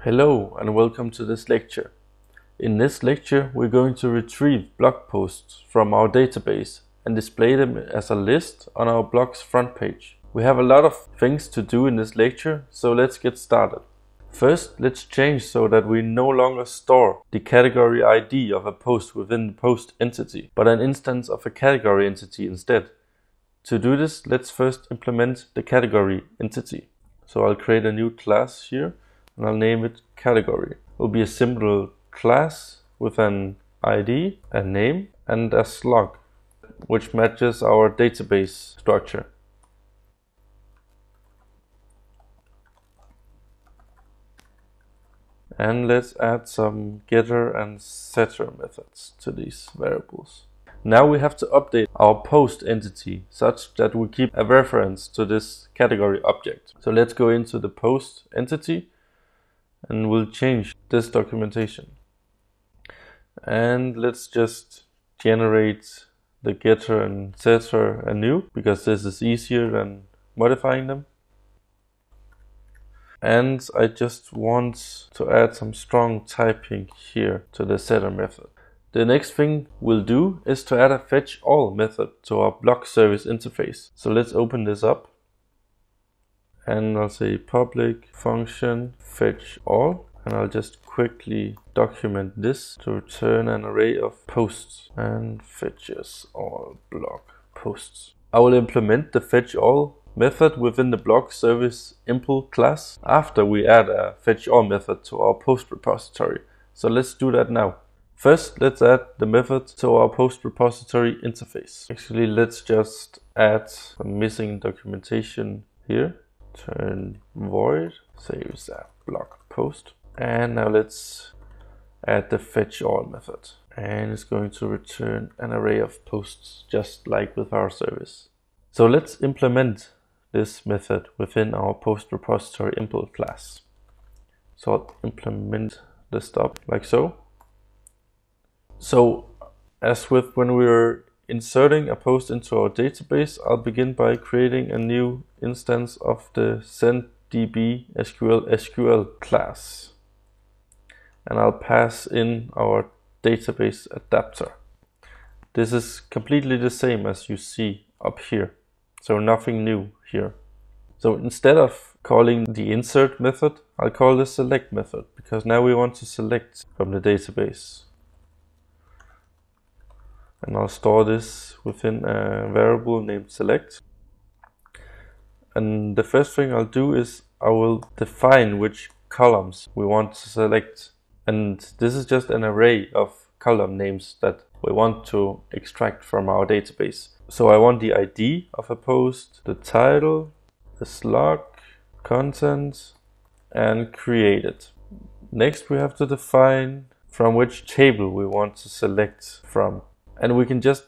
Hello and welcome to this lecture. In this lecture we're going to retrieve blog posts from our database and display them as a list on our blog's front page. We have a lot of things to do in this lecture, so let's get started. First, let's change so that we no longer store the category ID of a post within the post entity, but an instance of a category entity instead. To do this, let's first implement the category entity. So I'll create a new class here and I'll name it category. It will be a simple class with an ID, a name, and a slug, which matches our database structure. And let's add some getter and setter methods to these variables. Now we have to update our post entity such that we keep a reference to this category object. So let's go into the post entity and we'll change this documentation. And let's just generate the getter and setter anew, because this is easier than modifying them. And I just want to add some strong typing here to the setter method. The next thing we'll do is to add a fetchall method to our blog service interface. So let's open this up. And I'll say public function fetchall. And I'll just quickly document this to return an array of posts and fetches all blog posts. I will implement the fetchall method within the blog service impl class after we add a fetchall method to our post repository. So let's do that now. First, let's add the method to our post repository interface. Actually, let's just add some missing documentation here. Turn void, saves a blog post. And now let's add the fetchall method. And it's going to return an array of posts just like with our service. So let's implement this method within our post repository impl class. So I'll implement the stop like so. So as with when we're inserting a post into our database, I'll begin by creating a new instance of the senddb SQL class. And I'll pass in our database adapter. This is completely the same as you see up here. So nothing new here. So instead of calling the insert method, I'll call the select method, because now we want to select from the database. And I'll store this within a variable named select. And the first thing I'll do is I will define which columns we want to select. And this is just an array of column names that we want to extract from our database. So I want the ID of a post, the title, the slug, content, and created. Next we have to define from which table we want to select from. And we can just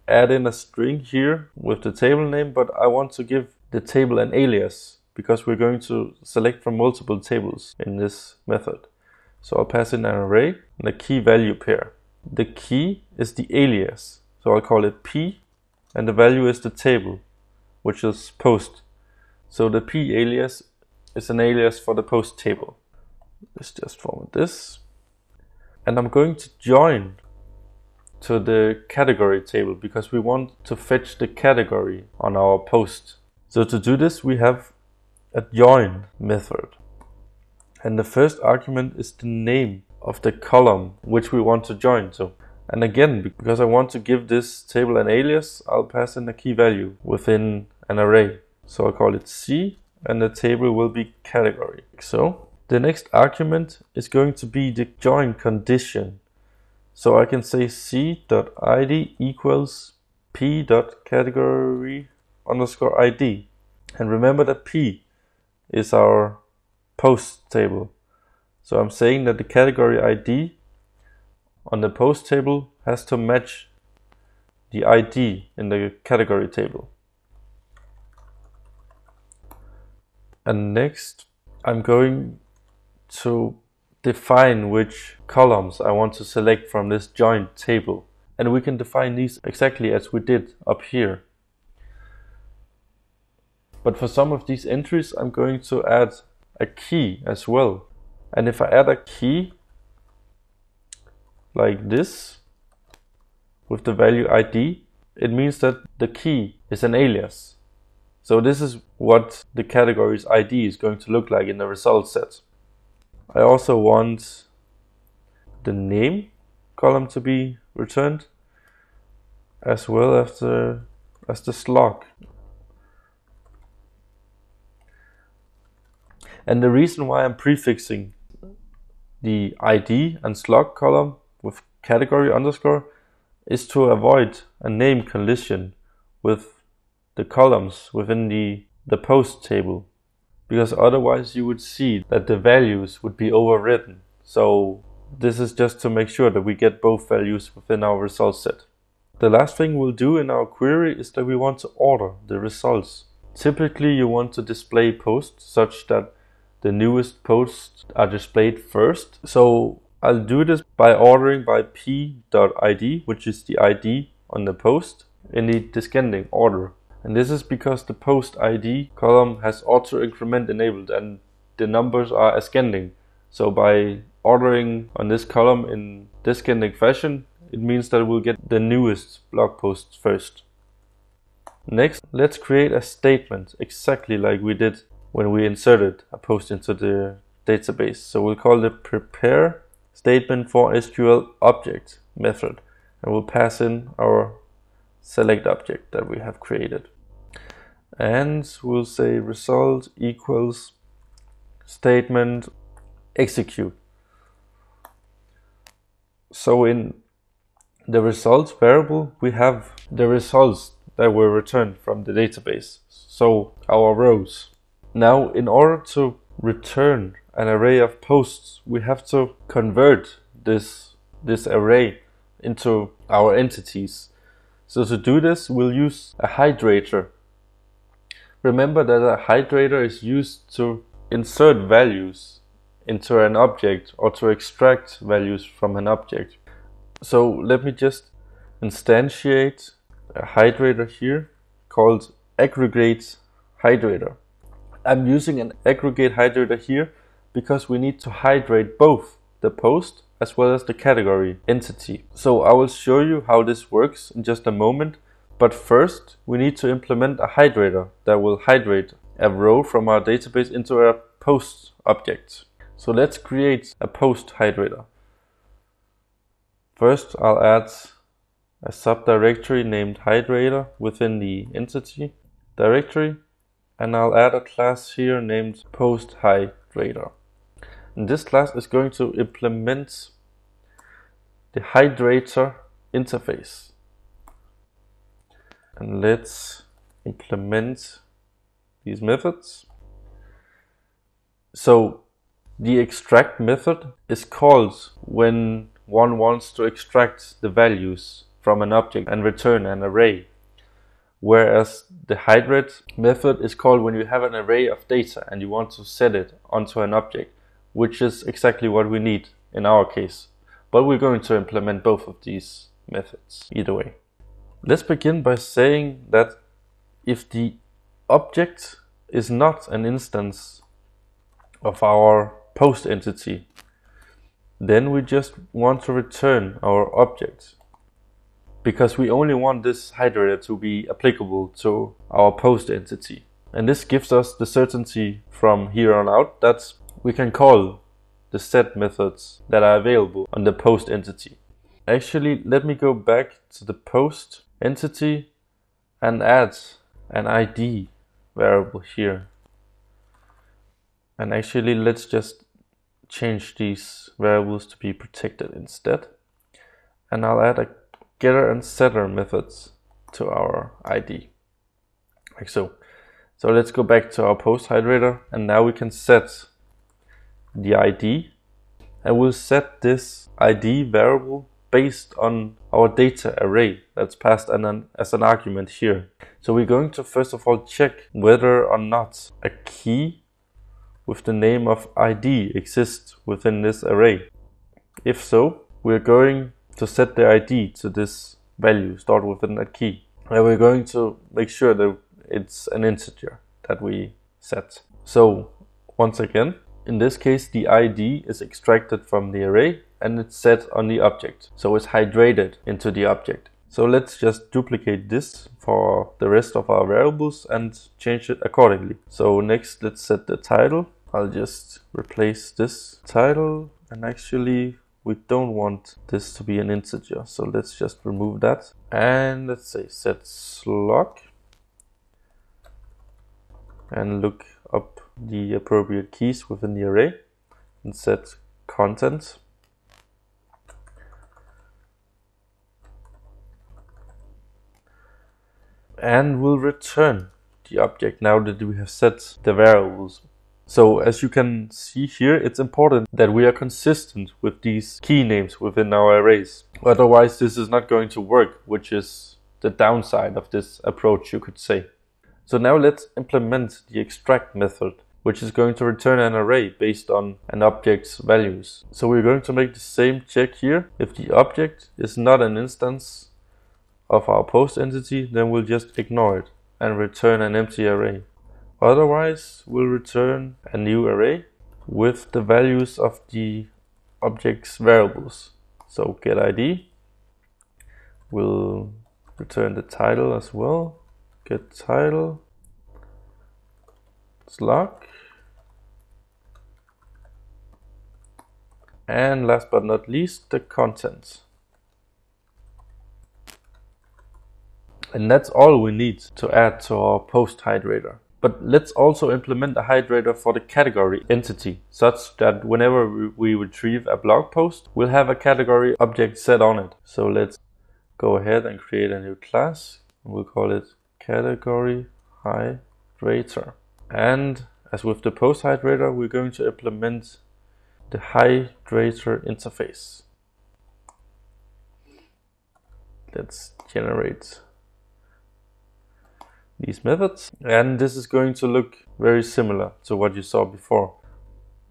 add in a string here with the table name, but I want to give the table an alias because we're going to select from multiple tables in this method. So I'll pass in an array and a key value pair. The key is the alias, so I'll call it P, and the value is the table, which is post. So the P alias is an alias for the post table. Let's just format this. And I'm going to join to the category table because we want to fetch the category on our post. So to do this, we have a join method. And the first argument is the name of the column which we want to join to. And again, because I want to give this table an alias, I'll pass in a key value within an array. So I'll call it C, and the table will be category. So the next argument is going to be the join condition. So I can say c.id equals p.category_id. And remember that p is our post table. So I'm saying that the category ID on the post table has to match the ID in the category table. And next I'm going to define which columns I want to select from this joined table. And we can define these exactly as we did up here. But for some of these entries, I'm going to add a key as well. And if I add a key like this with the value ID, it means that the key is an alias. So this is what the category's ID is going to look like in the result set. I also want the name column to be returned, as well as the slug. And the reason why I'm prefixing the ID and slug column with category underscore is to avoid a name collision with the columns within the post table, because otherwise you would see that the values would be overwritten. So this is just to make sure that we get both values within our result set. The last thing we'll do in our query is that we want to order the results. Typically you want to display posts such that the newest posts are displayed first. So I'll do this by ordering by p.id, which is the ID on the post, in the descending order. And this is because the post ID column has auto increment enabled and the numbers are ascending. So by ordering on this column in descending fashion, it means that we'll get the newest blog posts first. Next, let's create a statement exactly like we did when we inserted a post into the database. So we'll call the prepare statement for SQL object method, and we'll pass in our select object that we have created. And we'll say result equals statement execute. So in the results variable, we have the results that were returned from the database, so our rows. Now, in order to return an array of posts, we have to convert this array into our entities. So to do this, we'll use a hydrator. Remember that a hydrator is used to insert values into an object or to extract values from an object. So let me just instantiate a hydrator here called aggregate hydrator. I'm using an aggregate hydrator here because we need to hydrate both the post as well as the category entity. So I will show you how this works in just a moment, but first we need to implement a hydrator that will hydrate a row from our database into a post object. So let's create a post hydrator. First I'll add a subdirectory named hydrator within the entity directory, and I'll add a class here named posthydrator. And this class is going to implement the hydrator interface. And let's implement these methods. So the extract method is called when one wants to extract the values from an object and return an array. Whereas the hydrate method is called when you have an array of data and you want to set it onto an object, which is exactly what we need in our case. But we're going to implement both of these methods either way. Let's begin by saying that if the object is not an instance of our post entity, then we just want to return our object, because we only want this hydrator to be applicable to our post entity. And this gives us the certainty from here on out that we can call the set methods that are available on the post entity. Actually, let me go back to the post entity and add an ID variable here. And actually, let's just change these variables to be protected instead. And I'll add a getter and setter methods to our ID, like so. So let's go back to our post hydrator, and now we can set the ID, and we'll set this ID variable based on our data array that's passed as an argument here. So we're going to first of all check whether or not a key with the name of ID exists within this array. If so, we're going to set the ID to this value stored within that key. And we're going to make sure that it's an integer that we set. So once again, in this case, the ID is extracted from the array and it's set on the object. So it's hydrated into the object. So let's just duplicate this for the rest of our variables and change it accordingly. So next, let's set the title. I'll just replace this title, and actually we don't want this to be an integer. So let's just remove that. And let's say set slug and look up the appropriate keys within the array and set content. And we'll return the object now that we have set the variables. So as you can see here, it's important that we are consistent with these key names within our arrays. Otherwise, this is not going to work, which is the downside of this approach, you could say. So now let's implement the extract method, which is going to return an array based on an object's values. So we're going to make the same check here. If the object is not an instance of our post entity, then we'll just ignore it and return an empty array. Otherwise, we'll return a new array with the values of the object's variables. So getID, we'll return the title as well. Get title, slug, and last but not least, the content. And that's all we need to add to our posthydrator. But let's also implement a hydrator for the category entity, such that whenever we retrieve a blog post, we'll have a category object set on it. So let's go ahead and create a new class. We'll call it categoryhydrator. And as with the posthydrator, we're going to implement the hydrator interface. Let's generate these methods, and this is going to look very similar to what you saw before.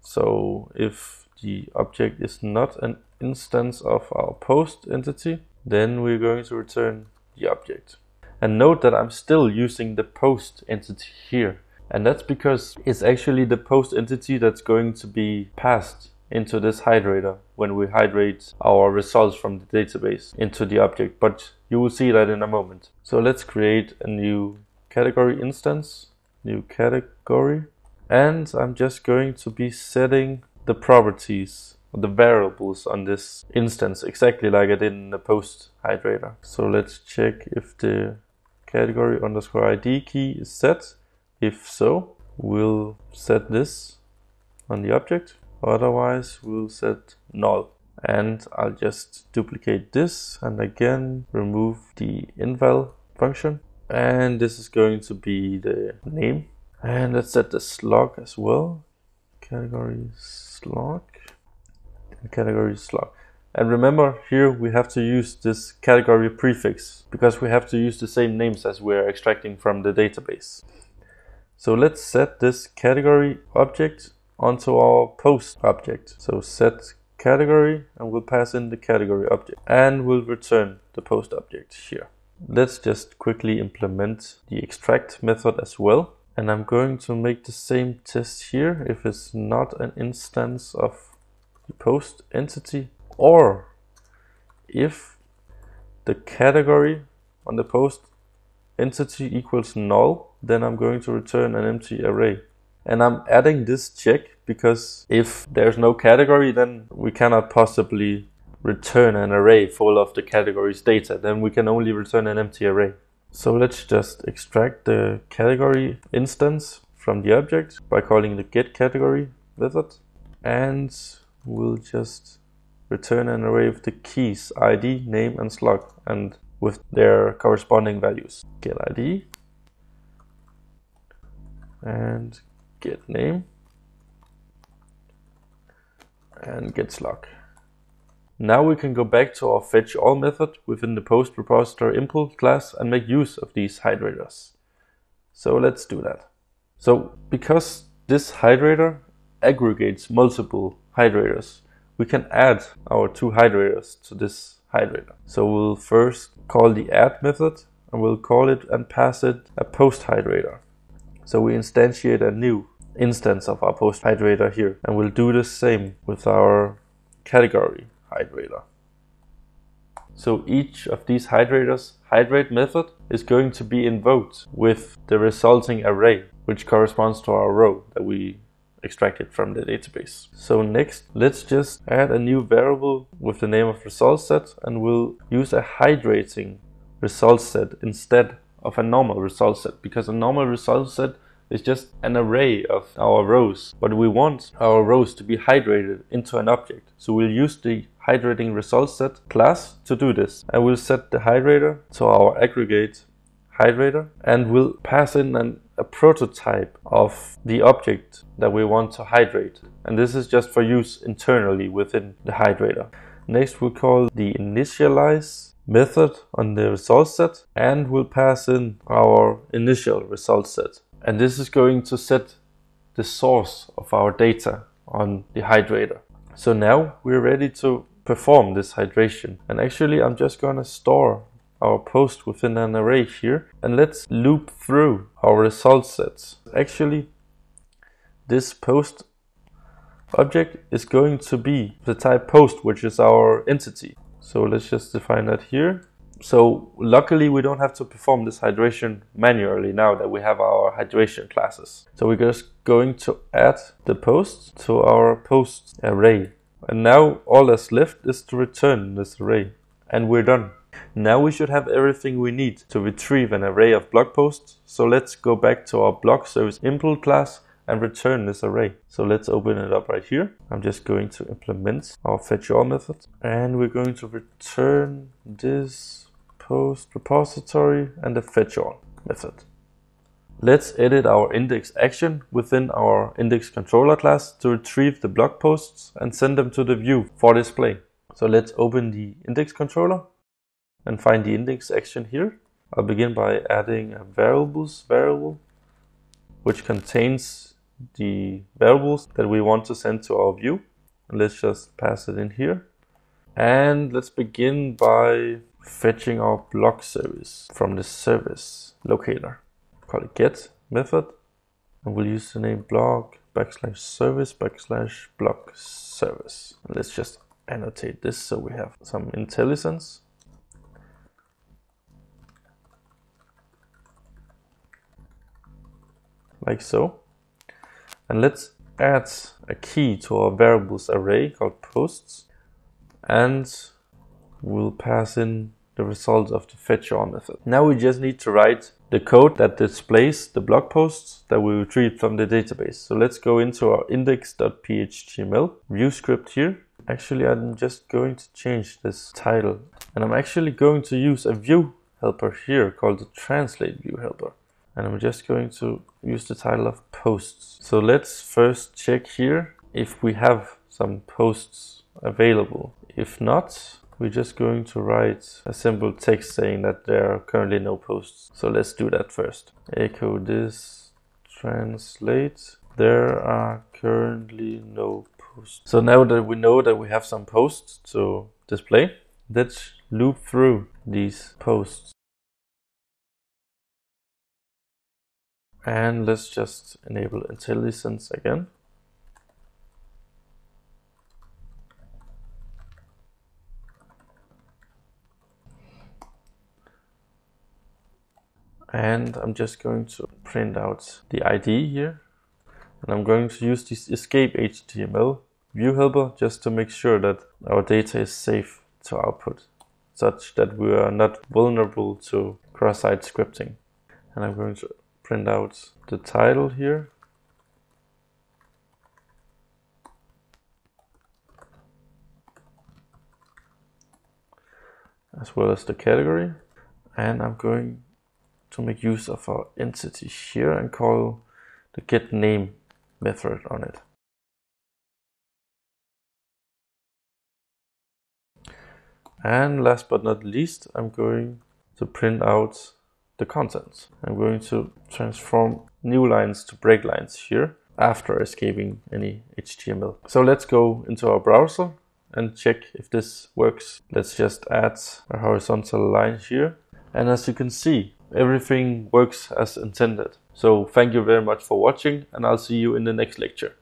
So if the object is not an instance of our post entity, then we're going to return the object. And note that I'm still using the post entity here, and that's because it's actually the post entity that's going to be passed into this hydrator when we hydrate our results from the database into the object, but you will see that in a moment. So let's create a new category instance, new category, and I'm just going to be setting the properties, the variables on this instance exactly like I did in the post hydrator. So let's check if the category underscore ID key is set. If so, we'll set this on the object. Otherwise, we'll set null. And I'll just duplicate this and again remove the inval function. And this is going to be the name. And let's set the slug as well. Category slug. Category slug. And remember, here we have to use this category prefix because we have to use the same names as we're extracting from the database. So let's set this category object onto our post object. So set category, and we'll pass in the category object, and we'll return the post object here. Let's just quickly implement the extract method as well. And I'm going to make the same test here if it's not an instance of the post entity, or if the category on the post entity equals null, then I'm going to return an empty array. And I'm adding this check because if there's no category, then we cannot possibly return an array full of the category's data. Then we can only return an empty array. So let's just extract the category instance from the object by calling the getCategory method. And we'll just return an array of the keys ID, name, and slug, and with their corresponding values. GetID and getName and getSlug. Now we can go back to our fetchall method within the post repository import class and make use of these hydrators. So let's do that. So because this hydrator aggregates multiple hydrators, we can add our two hydrators to this hydrator. So we'll first call the add method, and we'll call it and pass it a post hydrator. So we instantiate a new instance of our posthydrator here. And we'll do the same with our categoryhydrator. So each of these hydrators, hydrate method, is going to be invoked with the resulting array, which corresponds to our row that we extracted from the database. So next, let's just add a new variable with the name of result set, and we'll use a hydrating result set instead of a normal result set, because a normal result set is just an array of our rows, but we want our rows to be hydrated into an object. So we'll use the hydrating result set class to do this, and we'll set the hydrator to our aggregate hydrator, and we'll pass in a prototype of the object that we want to hydrate, and this is just for use internally within the hydrator. Next, we'll call the initialize method on the result set, and we'll pass in our initial result set, and this is going to set the source of our data on the hydrator. So now we're ready to perform this hydration, and actually I'm just going to store our post within an array here, and let's loop through our result sets. Actually, this post object is going to be the type post, which is our entity. So let's just define that here. So luckily we don't have to perform this hydration manually now that we have our hydration classes. So we're just going to add the post to our post array, and now all that's left is to return this array, and we're done. Now we should have everything we need to retrieve an array of blog posts. So let's go back to our blog service impl class and return this array. So let's open it up right here. I'm just going to implement our fetchall method, and we're going to return this post repository and the fetchall method. Let's edit our index action within our index controller class to retrieve the blog posts and send them to the view for display. So let's open the index controller and find the index action here. I'll begin by adding a variables variable, which contains the variables that we want to send to our view. And let's just pass it in here. And let's begin by fetching our blog service from the service locator. Call it get method, and we'll use the name blog /service /blog service. And let's just annotate this so we have some intelligence. Like so. And let's add a key to our variables array called posts, and we'll pass in the result of the fetchall method. Now we just need to write the code that displays the blog posts that we retrieved from the database. So let's go into our index.phml view script here. Actually, I'm just going to change this title, and I'm actually going to use a view helper here called the translate view helper. And I'm just going to use the title of posts. So let's first check here if we have some posts available. If not, we're just going to write a simple text saying that there are currently no posts. So let's do that first. Echo this translate. There are currently no posts. So now that we know that we have some posts to display, let's loop through these posts. And let's just enable intelligence again. And I'm just going to print out the ID here. And I'm going to use this escape HTML view helper just to make sure that our data is safe to output, such that we are not vulnerable to cross-site scripting. And I'm going to print out the title here. As well as the category. And I'm going to make use of our entity here and call the getName method on it. And last but not least, I'm going to print out the contents. I'm going to transform new lines to break lines here after escaping any HTML. So let's go into our browser and check if this works. Let's just add a horizontal line here. And as you can see, everything works as intended. So thank you very much for watching, and I'll see you in the next lecture.